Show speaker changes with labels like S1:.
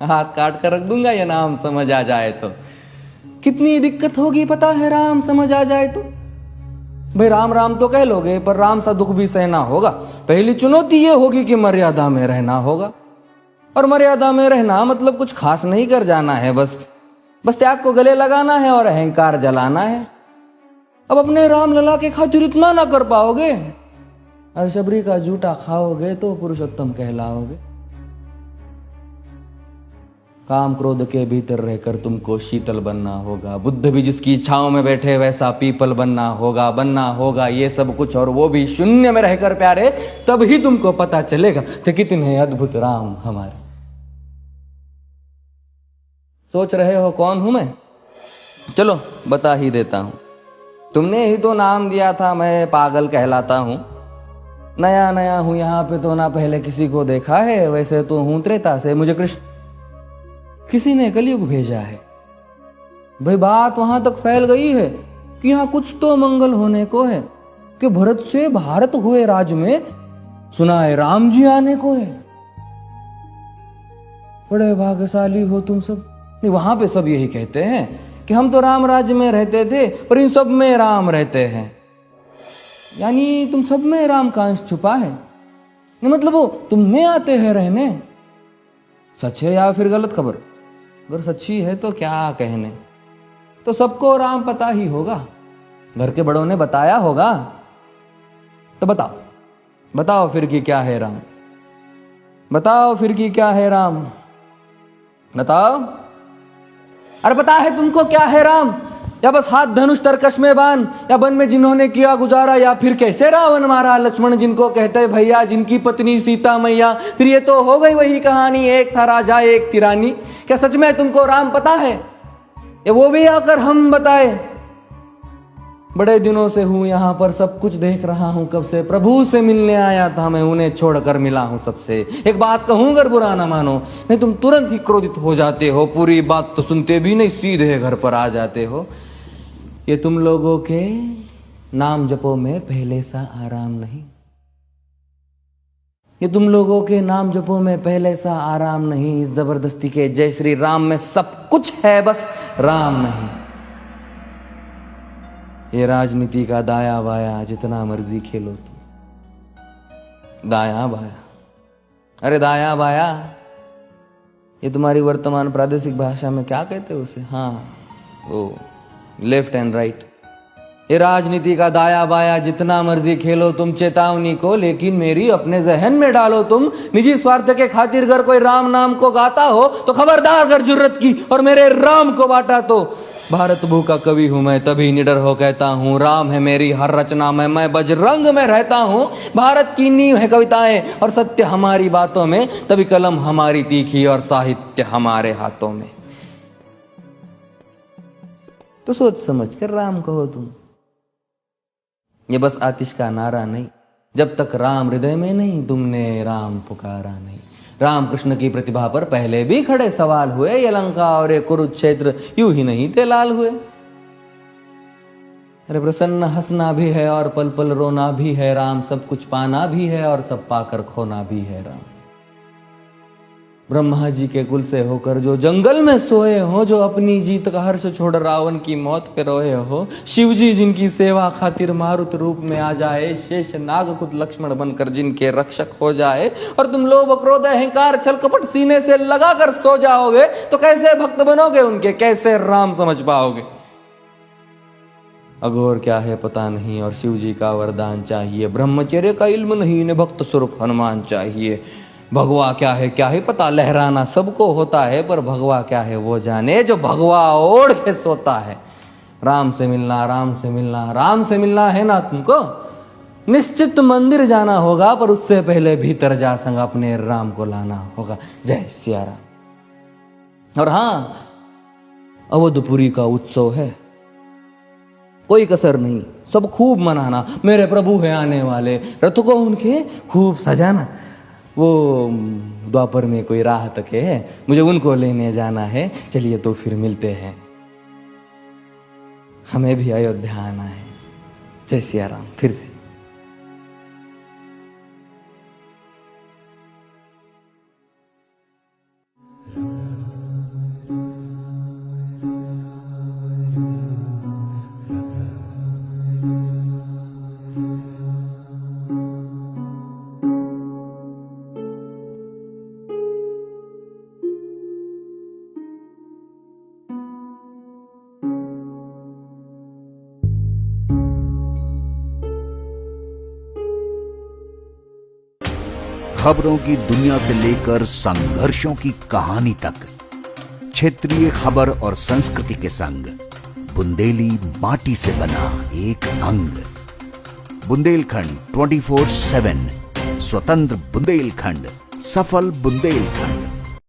S1: हाथ काट कर रख दूंगा ये नाम समझ आ जाए तो। कितनी दिक्कत होगी पता है राम समझ आ जाए तो। भाई राम राम तो कह लोगे पर राम सा दुख भी सहना होगा। पहली चुनौती ये होगी कि मर्यादा में रहना होगा। और मर्यादा में रहना मतलब कुछ खास नहीं कर जाना है, बस त्याग को गले लगाना है और अहंकार जलाना है। अब अपने राम लला के खातिर इतना ना कर पाओगे और शबरी का जूठा खाओगे तो पुरुषोत्तम कहलाओगे। काम क्रोध के भीतर रहकर तुमको शीतल बनना होगा। बुद्ध भी जिसकी इच्छाओं में बैठे वैसा पीपल बनना होगा ये सब कुछ, और वो भी शून्य में रहकर प्यारे। तभी तुमको पता चलेगा कि कितने अद्भुत राम हमारे। सोच रहे हो कौन हूं मैं? चलो बता ही देता हूं। तुमने ही तो नाम दिया था मैं पागल कहलाता हूं। नया नया हूं यहाँ पे तो ना पहले किसी को देखा है। वैसे तो हूं त्रेता से, मुझे कृष्ण किसी ने कलयुग भेजा है। भाई बात वहां तक फैल गई है कि यहाँ कुछ तो मंगल होने को है कि भरत से भारत हुए राज में सुना है राम जी आने को है। बड़े भाग्यशाली हो तुम सब। नहीं, वहां पे सब यही कहते हैं कि हम तो राम राज्य में रहते थे पर इन सब में राम रहते हैं। यानी तुम सब में राम का अंश छुपा है। नहीं मतलब वो तुम में आते हैं रहने। सच है या फिर गलत खबर? अगर सच्ची है तो क्या कहने। तो सबको राम पता ही होगा, घर के बड़ों ने बताया होगा। तो बताओ फिर कि क्या है राम। बताओ फिर कि क्या है राम। बताओ। अरे पता है तुमको क्या है राम? या बस हाथ धनुष तरकश में बांध, या वन में जिन्होंने किया गुजारा, या फिर कैसे रावण मारा लक्ष्मण जिनको कहते भैया, जिनकी पत्नी सीता मैया। फिर ये तो हो गई वही कहानी, एक था राजा एक थी रानी। क्या सच में तुमको राम पता है? या वो भी आकर हम बताए? बड़े दिनों से हूं यहां पर, सब कुछ देख रहा हूं कब से। प्रभु से मिलने आया था मैं, उन्हें छोड़कर मिला हूं सबसे। एक बात कहूं अगर बुरा ना मानो, नहीं तुम तुरंत ही क्रोधित हो जाते हो। पूरी बात तो सुनते भी नहीं, सीधे घर पर आ जाते हो। ये तुम लोगों के नाम जपो में पहले सा आराम नहीं। ये तुम लोगों के नाम जपो में पहले सा आराम नहीं। इस जबरदस्ती के जय श्री राम में सब कुछ है, बस राम नहीं। ये राजनीति का दाया बाया जितना मर्जी खेलो तुम। दाया बाया, अरे दाया बाया ये तुम्हारी वर्तमान प्रादेशिक भाषा में क्या कहते हो उसे? हाँ वो लेफ्ट एंड राइट। ये राजनीति का दाया बाया जितना मर्जी खेलो तुम चेतावनी को, लेकिन मेरी अपने जहन में डालो तुम। निजी स्वार्थ के खातिर अगर कोई राम नाम को गाता हो तो खबरदार अगर जुर्रत की और मेरे राम को बांटा तो। भारत भू का कवि हूं मैं, तभी निडर हो कहता हूं राम है मेरी हर रचना में, मैं बजरंग में रहता हूं। भारत की नींव है कविताएं और सत्य हमारी बातों में, तभी कलम हमारी तीखी और साहित्य हमारे हाथों में। तो सोच समझ कर राम कहो तुम। ये बस आतिश का नारा नहीं, जब तक राम हृदय में नहीं तुमने राम पुकारा नहीं। राम कृष्ण की प्रतिभा पर पहले भी खड़े सवाल हुए। ये लंका और ये कुरुक्षेत्र यूं ही नहीं थे लाल हुए। अरे प्रसन्न हंसना भी है और पल पल रोना भी है राम। सब कुछ पाना भी है और सब पाकर खोना भी है राम। ब्रह्मा जी के कुल से होकर जो जंगल में सोए हो, जो अपनी जीत का हर्ष छोड़ रावण की मौत पे रोए हो। शिव जी जिनकी सेवा खातिर मारुत रूप में आ जाए, शेष नाग खुद लक्ष्मण बनकर जिनके रक्षक हो जाए। और तुम लोभ क्रोध अहंकार छल कपट सीने से लगाकर सो जाओगे तो कैसे भक्त बनोगे उनके, कैसे राम समझ पाओगे? अघोर क्या है पता नहीं और शिव जी का वरदान चाहिए। ब्रह्मचर्य का इल्म नहीं, इन्हें भक्त स्वरूप हनुमान चाहिए। भगवा क्या है पता, लहराना सबको होता है पर भगवा क्या है वो जाने जो भगवा ओढ़ के सोता है। राम से मिलना, राम से मिलना, राम से मिलना है ना तुमको? निश्चित मंदिर जाना होगा पर उससे पहले भीतर जा संग अपने राम को लाना होगा। जय सिया राम। और हाँ, अवधपुरी का उत्सव है, कोई कसर नहीं, सब खूब मनाना। मेरे प्रभु है आने वाले, रथ को उनके खूब सजाना। वो द्वापर में कोई राह तके है, मुझे उनको लेने जाना है। चलिए तो फिर मिलते हैं, हमें भी अयोध्या आना है। जय सिया राम। फिर से
S2: राम खबरों की दुनिया से लेकर संघर्षों की कहानी तक, क्षेत्रीय खबर और संस्कृति के संग बुंदेली माटी से बना एक अंग। बुंदेलखंड 24/7, स्वतंत्र बुंदेलखंड, सफल बुंदेलखंड।